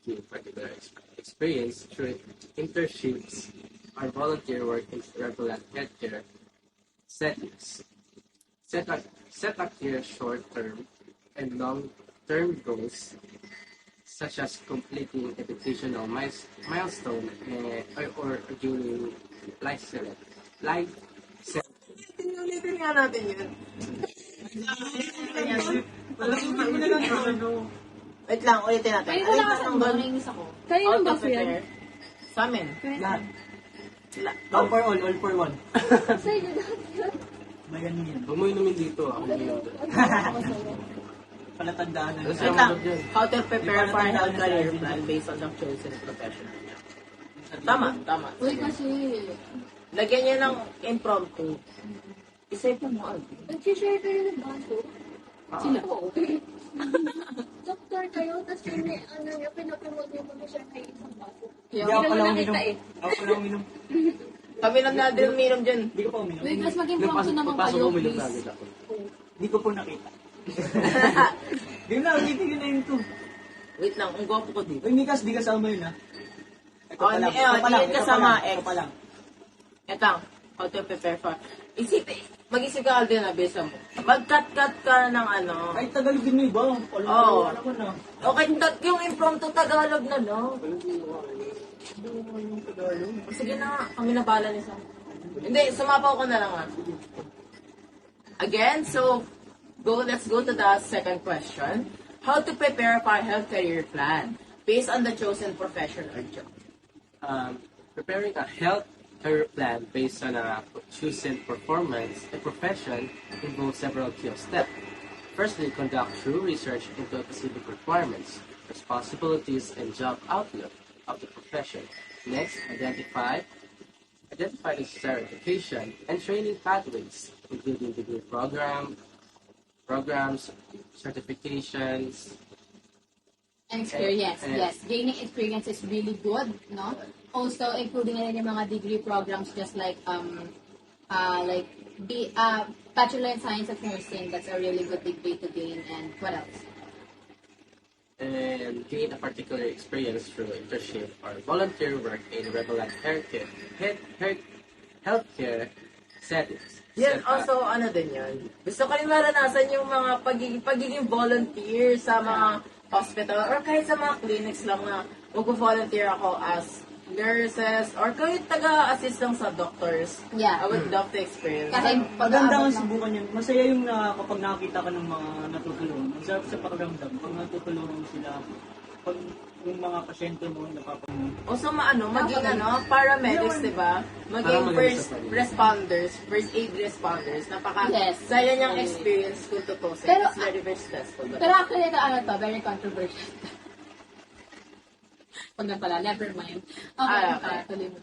Gain particular experience through internships or volunteer work in regular healthcare settings. Set a clear short-term and long-term goals, such as completing educational milestone or during life Ulitin nga natin yun. Wait lang, ulitin natin. Ay, wala ka sa doon? nainis ako. Kanino Out ba of yan? prepare. Sa amin. Lahat. All for all. All for one. Sa'yo na. May ganun yan. Huwag mo inumin dito, ako inumin doon. Palatandaan na Kasi Wait ang lang. magod yan. How to prepare for a health career plan based on the chosen profession. Tama. Uy, kasi, Lagyan niya ng impromptu. Isipin mo, Alvin. Nag-share kayo ng baso. sila. Doktor kayo, tapos yun yung pinapromote niyo mag-share kayo isang baso. Hindi ako pala uminom. eh. Ako pala uminom. Kami lang na din uminom dyan. Hindi ko pa uminom. Uy, guys, maging prompt naman Pagpasok kayo, mo, uminom please. agad ako. Hindi ko po nakita. Game na, ulitin yun na yun to. Wait lang, ang gwapo ko dito. Uy, Mikas, di kasama yun ha. Ito Oh, pa lang. hindi, Ito pa lang. hindi kasama, ex. Ito pa lang. Ito, how to prepare for... Mag-isip ka, Alvin, na bisa mo. Mag-cut-cut ka ng ano. Kahit Tagalog din mo iba. Oo. Alam ko na. Okay, yung impromptu Tagalog na, no? Sige na nga, kami na bala niya sa... Hindi, sumapaw ko na lang ah. Again, so, let's go to the second question. How to prepare for a health career plan based on the chosen profession or job? Preparing a health career plan based on a chosen performance and profession involves several key steps. Firstly, conduct true research into specific requirements, responsibilities, and job outlook of the profession. Next, identify the necessary education and training pathways, including degree programs, certifications. And experience, And- yes. Gaining experience is really good, no? Also, including na rin yung mga degree programs just like, Bachelor in Science of Nursing. That's a really good degree to gain. And what else? And gain a particular experience through internship or volunteer work in regular healthcare settings. Yan, Set up- also, ano din yan. Gusto ko rin maranasan yung mga pagiging volunteer sa mga hospital or kahit sa mga clinics lang na mag-volunteer ako as nurses or kahit taga-assist lang sa doctors. Yeah. I would love to experience. Kasi Maganda ang pag-aabot ng... subukan yun. Masaya yung kapag nakakita ka ng mga natutulungan. Masarap sa pakiramdam. Pag natutulungan sila, pag yung mga pasyente mo, napapanood. Also, maging paramedics, di ba? Maging Parang first maganda sa responders, first aid responders. Yes. Saya niyang experience kung tutusin. Pero- It's very, very stressful. Pero actually, very controversial. Pag na pala, never mind. Okay, tuloy mo.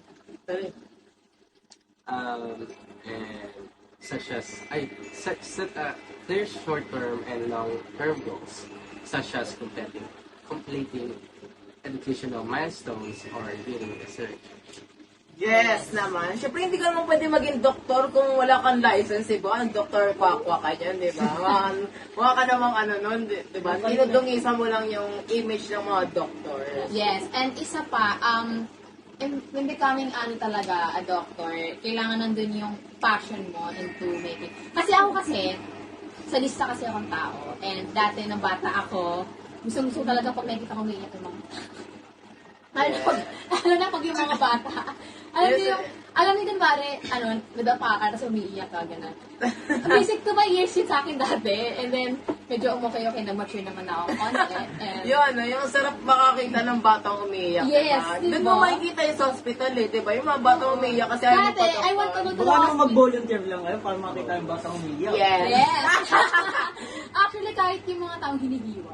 And such as set a clear short-term and long-term goals, such as completing educational milestones or getting research. Yes naman. Siyempre, hindi ka naman pwede maging doktor kung wala kang license, di ba? Ang doktor kwakwa ka dyan, di ba? Mukha ka namang di ba? Tinudungisan mo lang yung image ng mga doktor. Yes, and isa pa, when becoming talaga a doctor, kailangan nandun yung passion mo into making. Kasi ako sa lista kasi akong tao, and dati nang bata ako, gusto talaga pag nakikita ko umiiyak yung mga lalo na pag yung mga bata. Alam mo yung, Alam niyo din, pare, nadapa ka, tapos umiiyak ka, gano'n. Basic to 2 years yun sa akin dati. And then, medyo okay, nag-mature naman ako konti. And, Yung sarap makakita ng batang umiiyak. Yes, diba? Doon diba? mo makikita yung sa hospital eh, diba? Yung mga batang umiiyak kasi ayaw dati, I want to go to the Baka naman hospital. mag-volunteer lang kayo para makita yung batang umiiyak. Yes. Yes. Actually, kahit yung mga taong hinihiwa.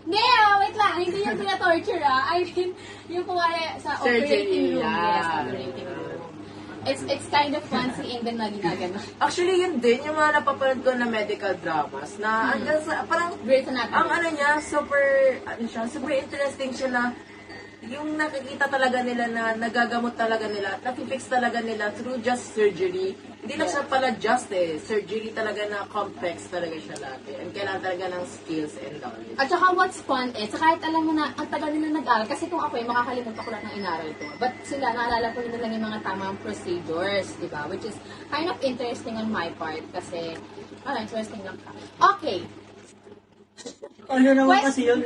Hindi, wait lang. Hindi yung tina-torture, I mean, yung kumari sa Surgery, operating room. yeah. Yes, operating room. It's kind of fun seeing them na ginagano. Actually, yun din, yung mga napapanood ko na medical dramas na hanggang sa, parang, Grey's Anatomy. ang ano niya, super interesting siya na yung nakikita talaga nila na nagagamot talaga nila at nakifix talaga nila through just surgery. Hindi lang siya pala just surgery talaga na complex talaga siya lagi. And kailangan talaga ng skills and knowledge. At saka what's fun is, kahit alam mo na, ang tagal nila nag-aral, kasi kung ako makakalimutan ko lang ng inaral ko. But sila, naalala ko nila lang yung mga tamang procedures, di ba? Which is kind of interesting on my part, kasi, interesting lang ka. Okay. Ano naman What? kasi yun,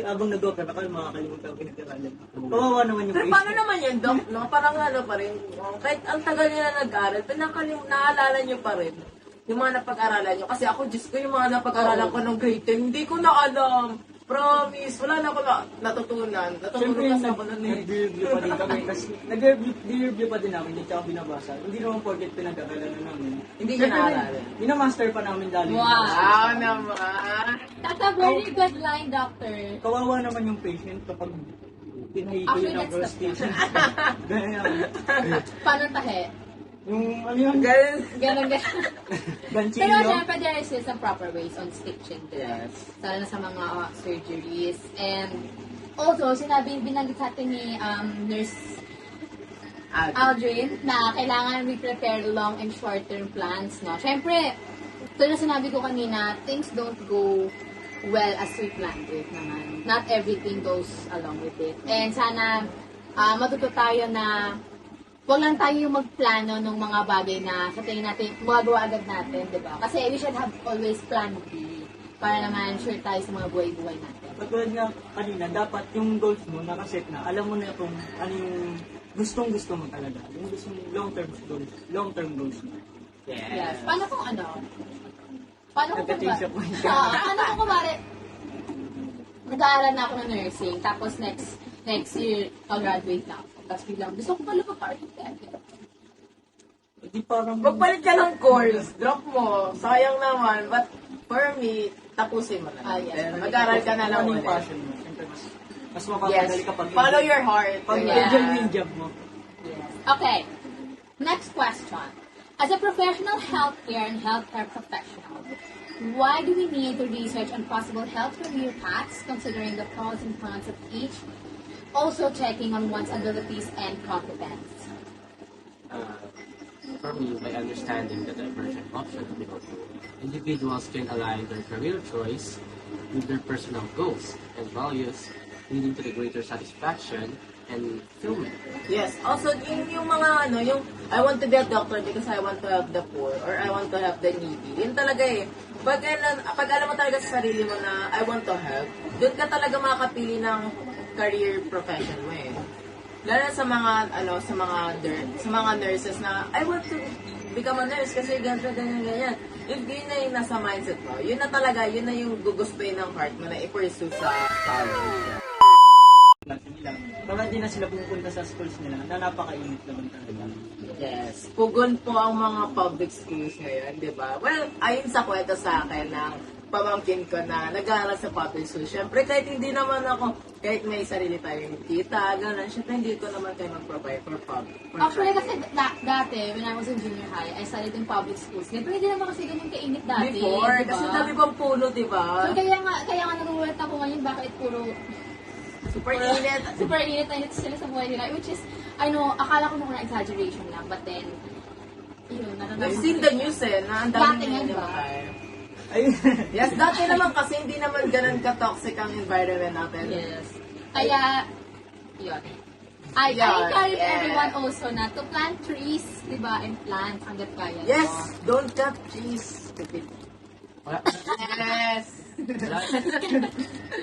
abang nag-opera ako, makakalimutan ko pinag-aralan. Kawawa naman yung Pero paano naman yun, Doc? No? Parang ano pa rin, kahit ang tagal nila nag-aral, naalala nyo pa rin yung mga napag-aralan nyo. Kasi ako, Diyos ko, yung mga napag-aralan ko ng grade 10, hindi ko na alam. Promise, wala na ako natutunan. Siyempre, Natutulog kasi ako nun eh. nag-review pa din kami. Kasi nag-review pa din namin, hindi tsaka binabasa. Hindi naman porket pinag-aralan na namin. Hindi nyo naaalala. Binamaster pa namin lalo. Wow. Wow naman. That's a very good line, doctor. Kawawa naman yung patient kapag pinahi ko Actually, yun ang that's the prostation. Ganyan. Paano tahe? Yung ano yun? Ganun. Ganon. Pero Ganchillo. syempre, there is still some proper ways on stitching. Yes. Lalo na sa mga surgeries. And also, binanggit sa atin ni Nurse Aldrin na kailangan we prepare long and short-term plans. No? Syempre, ito na sinabi ko kanina, things don't go well as we planned it naman. Not everything goes along with it. And sana matuto tayo na huwag lang tayo yung magplano ng mga bagay na sa tingin natin, magagawa agad natin, di ba? Kasi we should have always plan B para naman sure tayo sa mga buhay-buhay natin. Katulad nga kanina, dapat yung goals mo nakaset na. Alam mo na kung ano yung gustong-gusto mo talaga. Yung gusto mong long-term goals mo. Yes. Paano kung Paano kung Nagka-change of mind ka. paano kung kumari, nag-aaral na ako ng nursing, tapos next year, I'll-graduate na ako. Tapos biglang, gusto ko pala pa-architect. Hindi parang... Magpalit ka ng course, drop mo, sayang naman, but for me, tapusin mo na. Yes. Then, mag-aral ka na lang Ano yung ulit. passion mo? Siyempre, mas Yes, mapapadali kapag follow your heart. pag diba? enjoy mo yung job mo. Okay. Next question. As a professional healthcare and healthcare professional, why do we need to research on possible health career paths considering the pros and cons of each, also checking on one's abilities and competence? For me, by understanding the divergent options available, individuals can align their career choice with their personal goals and values, leading to the greater satisfaction and fulfillment. Yes. Also, yung mga yung I want to be a doctor because I want to help the poor or I want to help the needy. Yun talaga eh. Pag alam mo talaga sa sarili mo na I want to help, doon ka talaga makakapili ng career profession mo eh. Lalo sa mga nurses na I want to become a nurse kasi ganito, ganyan. If yun na yung nasa mindset mo, yun na talaga, yun na yung gugustuhin ng heart mo na i-pursue sa college. Para hindi na sila pumupunta sa schools nila na napakainit naman talaga. Yes. Pugon po ang mga public schools ngayon, di ba? Well, ayon sa kwento sa akin ng pamangkin ko na nag-aaral sa public school. Siyempre, kahit hindi naman ako, kahit may sarili tayong kita, gano'n, siyempre hindi ko naman kayo mag-provide for public. Actually, kasi dati, when I was in junior high, I studied in public schools. Pero hindi naman kasi ganun kainit dati. Before, diba? kasi dami pang puno, di ba? So, kaya nga nagulat ako ngayon bakit puro Super init. super init na init sila sa buhay nila. Which is, I know, akala ko nung exaggeration lang. But then, yun, I've seen the news na ang dami Dati nga, nila, di ba? Ay, Yes, dati naman kasi hindi naman ganun ka-toxic ang environment natin. Yes. Kaya, yun. I encourage everyone also na to plant trees, di ba? And plants hanggat kaya. Yes, No? don't cut trees. Wala, Yes.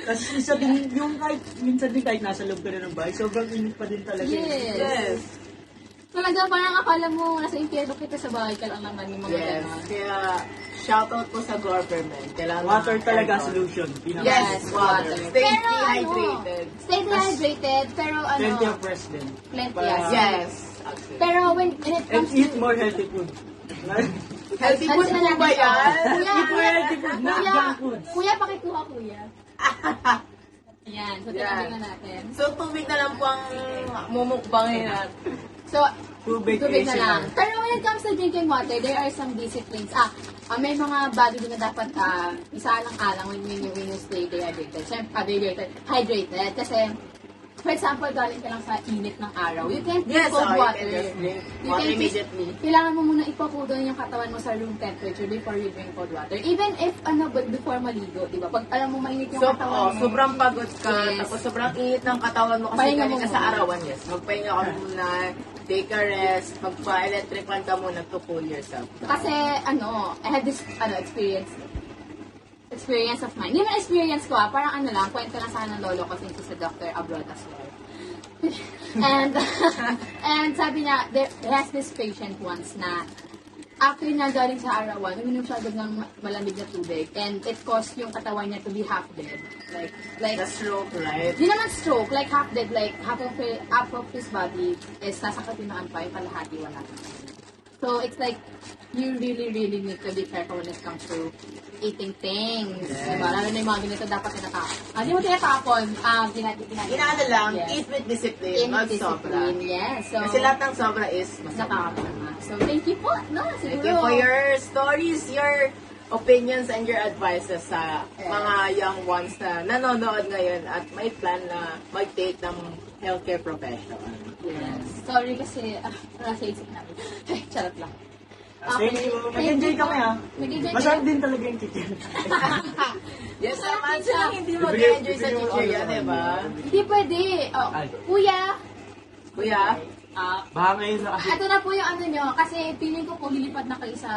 kasi isa din, yung kahit, minsan din kahit nasa loob ka na ng bahay, sobrang init pa din talaga. Yes. Yes. Talaga parang akala mo nasa impyerno kita sa bahay ka lang naman yung mga Yes. ganon. Kaya, shoutout po sa government. Kailangan Water talaga aircon. solution. Yes, water. water. Stay Pero dehydrated. Stay dehydrated, pero ano, Plenty of rest din. plenty, Para- yes. Yes. Actually. Pero when it And comes eat to... more healthy food. Healthy food po ba yan? Kuya, Eat more healthy food, not kuya, junk foods. kuya, pakikuha, kuya. Ayan, so tinabi na natin. So, tubig na lang po ang mumukbangin natin. So, Tubig tubig na is lang. enough. Pero when it comes to drinking water, there are some disciplines. May mga body din na dapat isaalang-alang when you stay dehydrated. Siyempre, hydrated. Kasi, for example, galing ka lang sa init ng araw. You can't drink Yes, cold you water. can just drink You water can just- immediately. Kailangan mo muna ipakudo yung katawan mo sa room temperature before you drink cold water. Even if, before maligo, di ba? Pag alam mo mainit yung So, katawan mo. sobrang pagod ka, Yes. tapos sobrang init ng katawan mo kasi Pahinga galing mo ka sa muna. arawan. Yes, magpahinga ka muna, take a rest, magpa-electric fan ka muna to cool yourself. Kasi, I had this, experience of mine. Hindi man experience ko, parang kwento lang sana ng lolo ko since he's a doctor abroad as well. and, and sabi niya, there has this patient once na after na galing sa arawan, uminom siya agad ng malamig na tubig and it caused yung katawan niya to be half dead. Like, The stroke, right? di naman stroke, like half dead, like half of his body is nasa katinaan pa, yung kalahati wala. So, it's like, you really, really need to be careful when it comes to eating things. Yes. Diba? Lalo na yung mga ganito dapat tinatapon. Hindi mo tinatapon, Inaano lang, Yes. eat with discipline, In not sobra. discipline, yes. So, Kasi lahat ng sobra is masama. nakakatama. So, thank you po. No, siguro. Thank you for your stories, your opinions, and your advices sa mga young ones na nanonood ngayon at may plan na mag-take ng healthcare profession. Yes. Sorry kasi, nasa isip namin. Charot lang. Thank you. Mag-enjoy kami ha. Mag-enjoy Masarap kayo. din talaga yung chicken. Yes, naman sila hindi mag-enjoy sa teacher yan, di ba? Hindi pwede. Oh, Ay. kuya, Kuya? Baka ngayon na kasi. ito na po yung ano nyo, kasi feeling ko po lilipad na kayo sa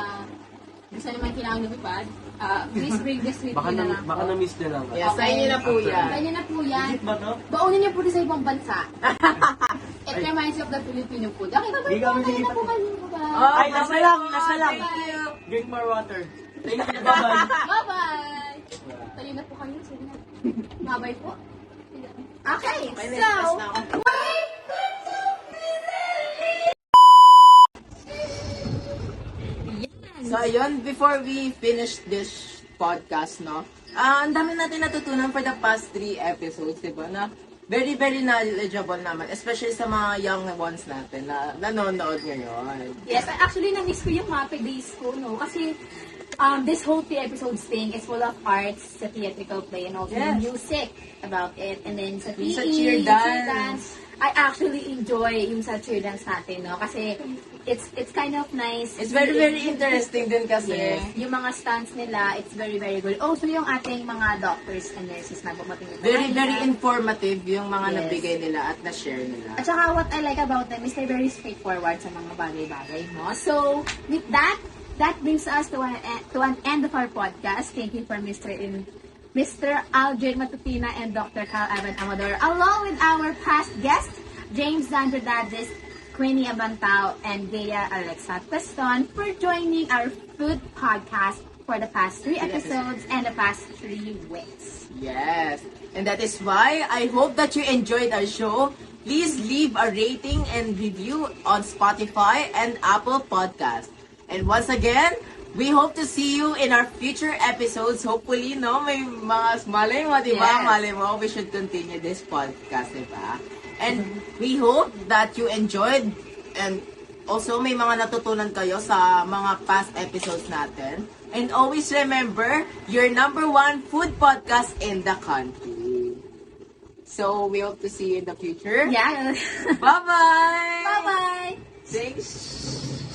gusto naman kailangan lumipad. Please bring this with Baka you na na, lang baka po. na-miss nyo lang. Yes, sa inyo na po yan. Kanya na po yan. Legit ba to? Baunin niyo po rin sa ibang bansa. It reminds you of the Filipino food. Okay, Hindi bye-bye po. kami Kaya na po lilipat. kayo. Bye-bye. Ay, nasa lang, nasa lang. Thank you. Drink more water. Thank you, bye-bye. Bye-bye. Tayo na po kayo. Sige na. Bye-bye po. Okay, May so... message na ako. So, ayun, before we finish this podcast, no, ang dami natin natutunan for the past 3 episodes, diba, na very, very knowledgeable naman, especially sa mga young ones natin na nanonood ngayon. Yes, actually, na-miss ko yung MAPE days ko, no? Kasi, this whole 3 episodes thing is full of arts, sa theatrical play, and also Yes. music about it. And then sa PE, Sa cheer dance. I actually enjoy yung sa cheer dance natin, no? Kasi, it's kind of nice. It's very, very interesting din kasi. Yeah. Yung mga stunts nila, it's very, very good. Also, yung ating mga doctors and nurses na bumating. Very, very informative yung mga Yes. nabigay nila at na-share nila. At saka what I like about them is they're very straightforward sa mga bagay-bagay, no? So, with that brings us to an end of our podcast. Thank you for Mr. Aldrin Matutina and Dr. Carl Evan Amador, along with our past guests, James Zandradadis, Queenie Abantao, and Bea Alexa Peston for joining our food podcast for the past 3 episodes and the past 3 weeks. Yes. And that is why I hope that you enjoyed our show. Please leave a rating and review on Spotify and Apple Podcasts. And once again, we hope to see you in our future episodes. Hopefully, no, may mga malay mo, di ba? Yes. Malay mo, we should continue this podcast, di ba? And we hope that you enjoyed and also may mga natutunan kayo sa mga past episodes natin. And always remember, your #1 food podcast in the country. So, we hope to see you in the future. Yeah. Bye-bye! Bye-bye! Thanks!